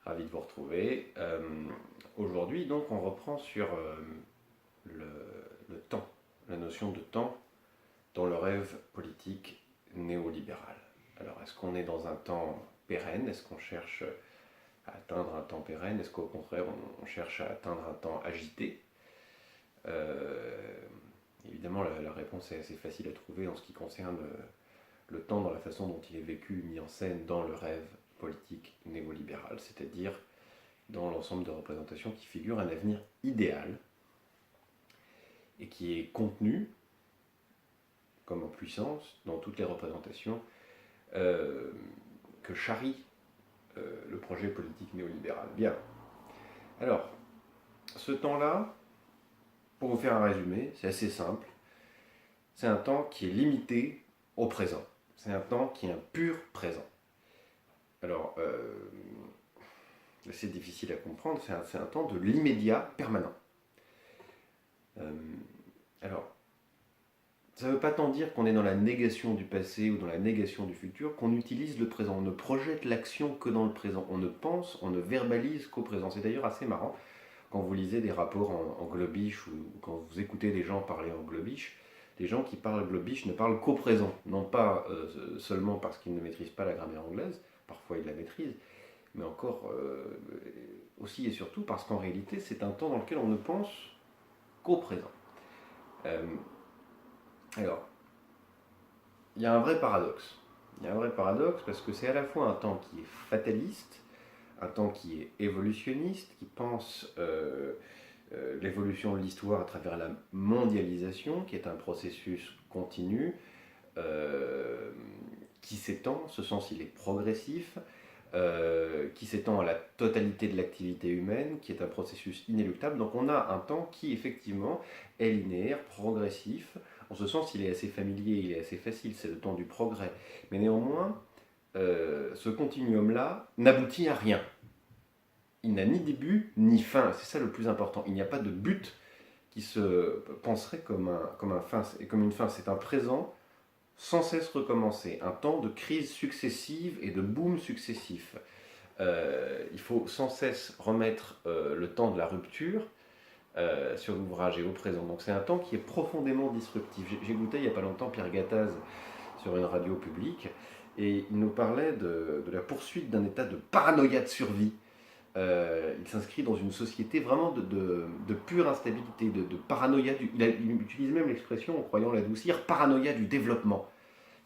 Ravi de vous retrouver. Aujourd'hui, donc, on reprend sur le, le temps, la notion de temps dans le rêve politique néolibéral. Alors, est-ce qu'on est dans un temps pérenne? Est-ce qu'on cherche à atteindre un temps pérenne? Est-ce qu'au contraire, on cherche à atteindre un temps agité? Euh, Évidemment, la réponse est assez facile à trouver en ce qui concerne le temps dans la façon dont il est vécu, mis en scène dans le rêve politique néolibéral, c'est-à-dire dans l'ensemble de représentations qui figurent un avenir idéal et qui est contenu, comme en puissance, dans toutes les représentations euh, que charrie le projet politique néolibéral. Bien. Alors, ce temps-là, pour vous faire un résumé, c'est assez simple. C'est un temps qui est limité au présent. C'est un temps qui est un pur présent. Alors, c'est difficile à comprendre, c'est un temps de l'immédiat permanent. Euh, alors, ça ne veut pas tant dire qu'on est dans la négation du passé ou dans la négation du futur, qu'on utilise le présent. On ne projette l'action que dans le présent. On ne pense, on ne verbalise qu'au présent. C'est d'ailleurs assez marrant quand vous lisez des rapports en globish ou quand vous écoutez des gens parler en globish. Les gens qui parlent globish ne parlent qu'au présent, non pas seulement parce qu'ils ne maîtrisent pas la grammaire anglaise, parfois ils la maîtrisent, mais encore aussi et surtout parce qu'en réalité c'est un temps dans lequel on ne pense qu'au présent. Euh, alors, il y a un vrai paradoxe. Il y a un vrai paradoxe parce que c'est à la fois un temps qui est fataliste, un temps qui est évolutionniste, qui pense l'évolution de l'histoire à travers la mondialisation, qui est un processus continu, euh, qui s'étend, ce sens il est progressif, qui s'étend à la totalité de l'activité humaine, qui est un processus inéluctable. Donc on a un temps qui effectivement est linéaire, progressif. En ce sens, il est assez familier, il est assez facile, c'est le temps du progrès. Mais néanmoins, ce continuum-là n'aboutit à rien. Il n'a ni début ni fin, c'est ça le plus important. Il n'y a pas de but qui se penserait comme une fin. C'est un présent sans cesse recommencer, un temps de crise successive et de boom successifs. Il faut sans cesse remettre le temps de la rupture sur l'ouvrage et au présent. Donc c'est un temps qui est profondément disruptif. J'ai écouté il n'y a pas longtemps Pierre Gattaz sur une radio publique et il nous parlait de la poursuite d'un état de paranoïa de survie. Il s'inscrit dans une société vraiment de pure instabilité, de paranoïa. Il utilise même l'expression, en croyant l'adoucir, paranoïa du développement.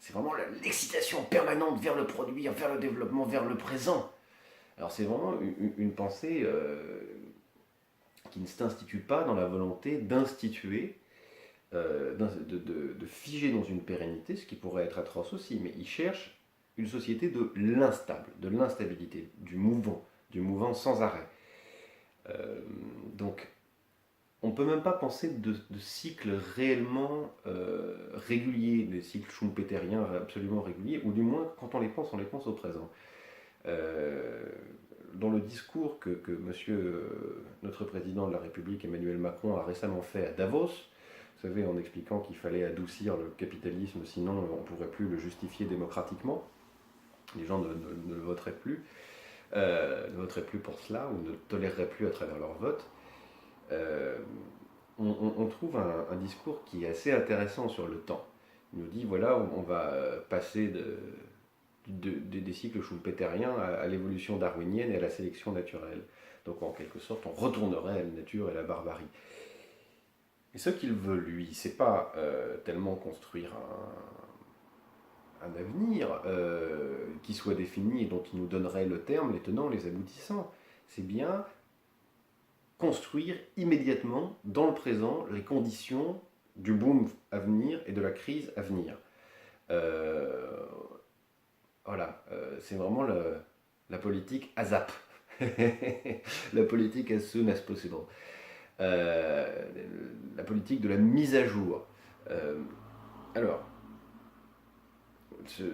C'est vraiment l'excitation permanente vers le produit, vers le développement, vers le présent. Alors c'est vraiment une pensée qui ne s'institue pas dans la volonté d'instituer, de figer dans une pérennité, ce qui pourrait être atroce aussi, mais il cherche une société de l'instable, de l'instabilité, du mouvant sans arrêt. Euh, donc on ne peut même pas penser de cycles réellement réguliers, des cycles schumpeteriens absolument réguliers, ou du moins, quand on les pense au présent. Euh, dans le discours que notre président de la République, Emmanuel Macron, a récemment fait à Davos, vous savez, en expliquant qu'il fallait adoucir le capitalisme, sinon on ne pourrait plus le justifier démocratiquement, les gens ne le voteraient plus, ne voteraient plus pour cela, ou ne toléreraient plus à travers leur vote. Euh, on trouve un discours qui est assez intéressant sur le temps. Il nous dit, voilà, on va passer des cycles schumpeteriens à l'évolution darwinienne et à la sélection naturelle. Donc en quelque sorte, on retournerait à la nature et à la barbarie. Et ce qu'il veut, lui, c'est pas tellement construire un avenir qui soit défini et dont il nous donnerait le terme, les tenants, les aboutissants. C'est bien construire immédiatement, dans le présent, les conditions du boom à venir et de la crise à venir. Euh, voilà, c'est vraiment la politique ASAP. La politique as soon as possible. Euh, la politique de la mise à jour. Euh, alors, ce,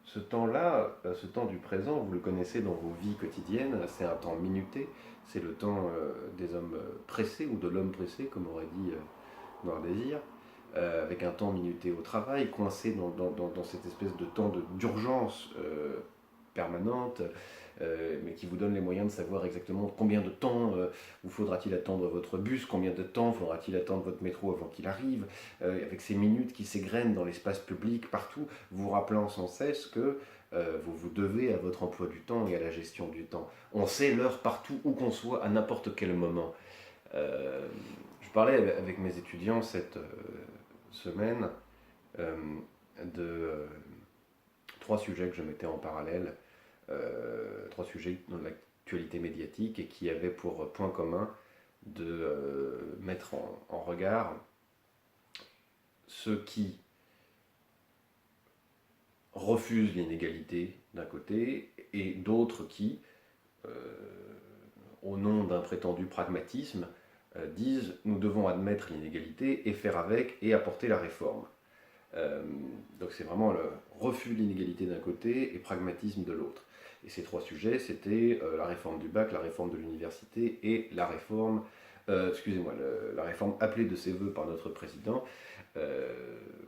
ce temps-là, ce temps du présent, vous le connaissez dans vos vies quotidiennes, c'est un temps minuté, c'est le temps des hommes pressés ou de l'homme pressé, comme aurait dit Noir Désir, avec un temps minuté au travail, coincé dans cette espèce de temps d'urgence permanente, mais qui vous donne les moyens de savoir exactement combien de temps vous faudra-t-il attendre votre bus, combien de temps faudra-t-il attendre votre métro avant qu'il arrive, avec ces minutes qui s'égrènent dans l'espace public, partout, vous rappelant sans cesse que vous vous devez à votre emploi du temps et à la gestion du temps. On sait l'heure partout, où qu'on soit, à n'importe quel moment. Je parlais avec mes étudiants cette semaine euh, de 3 sujets que je mettais en parallèle, 3 sujets dans l'actualité médiatique et qui avaient pour point commun de mettre en regard ceux qui refusent l'inégalité d'un côté et d'autres qui, au nom d'un prétendu pragmatisme, disent nous devons admettre l'inégalité et faire avec et apporter la réforme. Donc c'est vraiment le refus de l'inégalité d'un côté et pragmatisme de l'autre. Et ces 3 sujets, c'était la réforme du bac, la réforme de l'université et la réforme, la réforme appelée de ses voeux par notre président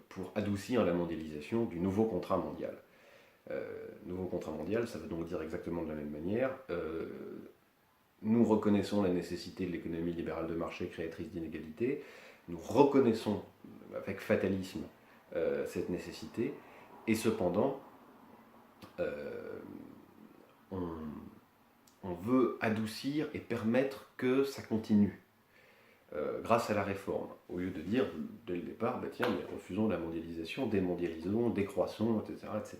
pour adoucir la mondialisation du nouveau contrat mondial. Nouveau contrat mondial, ça veut donc dire exactement de la même manière. Nous reconnaissons la nécessité de l'économie libérale de marché créatrice d'inégalités. Nous reconnaissons avec fatalisme cette nécessité, et cependant, on veut adoucir et permettre que ça continue grâce à la réforme, au lieu de dire dès le départ, tiens, mais refusons la mondialisation, démondialisons, décroissons, etc. etc.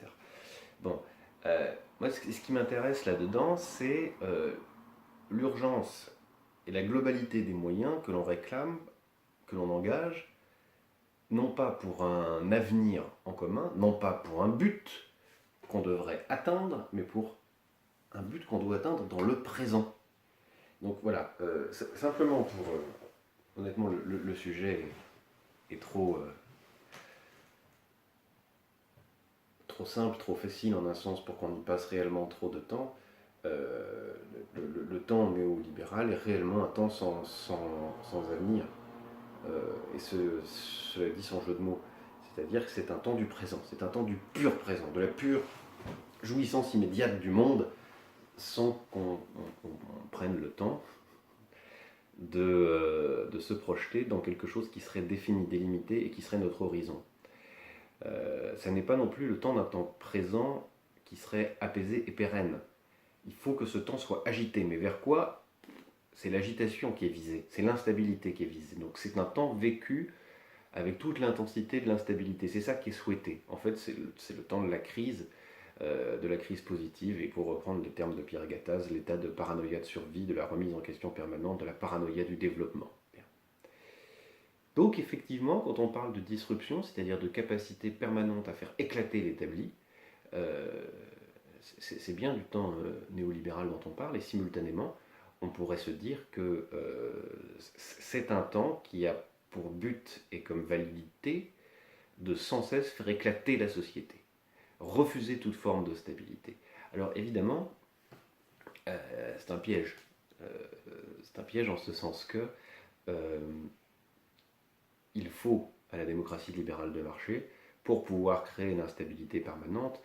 Bon, moi, ce qui m'intéresse là-dedans, c'est l'urgence et la globalité des moyens que l'on réclame, que l'on engage, non pas pour un avenir en commun, non pas pour un but qu'on devrait atteindre, mais pour un but qu'on doit atteindre dans le présent. Donc voilà, simplement pour... honnêtement, le sujet est trop simple, trop facile en un sens pour qu'on y passe réellement trop de temps. Le temps néolibéral est réellement un temps sans avenir. Et cela dit sans jeu de mots. C'est-à-dire que c'est un temps du présent, c'est un temps du pur présent, de la pure jouissance immédiate du monde, sans qu'on prenne le temps de se projeter dans quelque chose qui serait défini, délimité et qui serait notre horizon. Ça n'est pas non plus le temps d'un temps présent qui serait apaisé et pérenne. Il faut que ce temps soit agité, mais vers quoi? C'est l'agitation qui est visée, c'est l'instabilité qui est visée. Donc c'est un temps vécu avec toute l'intensité de l'instabilité. C'est ça qui est souhaité. En fait, c'est le temps de la crise positive, et pour reprendre les termes de Pierre Gattaz, l'état de paranoïa de survie, de la remise en question permanente, de la paranoïa du développement. Bien. Donc effectivement, quand on parle de disruption, c'est-à-dire de capacité permanente à faire éclater l'établi, c'est bien du temps néolibéral dont on parle, et simultanément, on pourrait se dire que c'est un temps qui a pour but et comme validité de sans cesse faire éclater la société, refuser toute forme de stabilité. Alors évidemment, c'est un piège. C'est un piège en ce sens que il faut à la démocratie libérale de marché, pour pouvoir créer une instabilité permanente,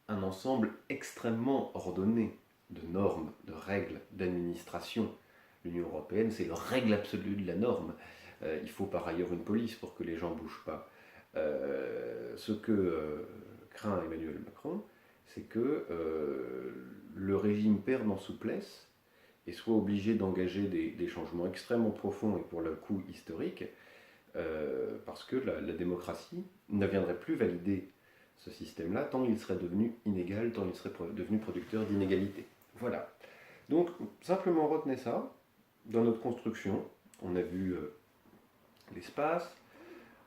un ensemble extrêmement ordonné de normes, de règles, d'administration. L'Union européenne, c'est la règle absolue de la norme. Il faut par ailleurs une police pour que les gens ne bougent pas. Ce que craint Emmanuel Macron, c'est que le régime perde en souplesse et soit obligé d'engager des changements extrêmement profonds et pour le coup historiques, parce que la démocratie ne viendrait plus valider ce système-là tant il serait devenu inégal, tant il serait devenu producteur d'inégalités. Voilà. Donc, simplement retenez ça. Dans notre construction, on a vu l'espace,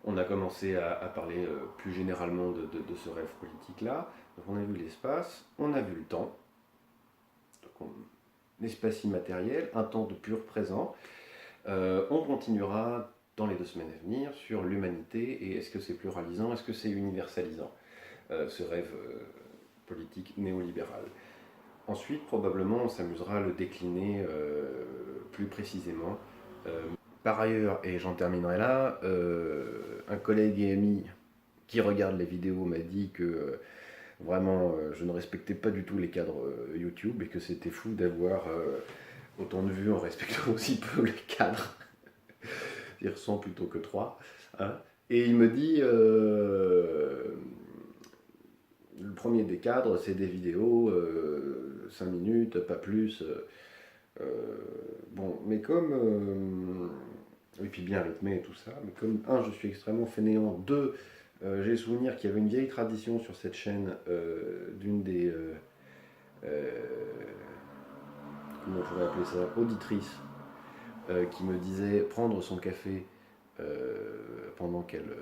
on a commencé à parler plus généralement de ce rêve politique-là. Donc on a vu l'espace, on a vu le temps, donc l'espace immatériel, un temps de pur présent. On continuera dans les 2 semaines à venir sur l'humanité et est-ce que c'est pluralisant, est-ce que c'est universalisant, ce rêve politique néolibéral. Ensuite, probablement, on s'amusera à le décliner plus précisément. Par ailleurs, et j'en terminerai là, un collègue et ami qui regarde les vidéos m'a dit que vraiment je ne respectais pas du tout les cadres YouTube et que c'était fou d'avoir autant de vues en respectant aussi peu les cadres, c'est-à-dire 100 plutôt que 3. Hein. Et il me dit, le premier des cadres, c'est des vidéos, 5 minutes, pas plus. Bon, mais comme... et puis bien rythmé et tout ça, mais comme, un, je suis extrêmement fainéant, deux, j'ai souvenir qu'il y avait une vieille tradition sur cette chaîne d'une des... comment on pourrait appeler ça, auditrices, qui me disait prendre son café pendant qu'elle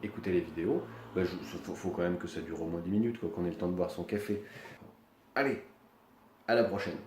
écoutait les vidéos. Bah, faut quand même que ça dure au moins 10 minutes, quoi, qu'on ait le temps de boire son café. Allez, à la prochaine.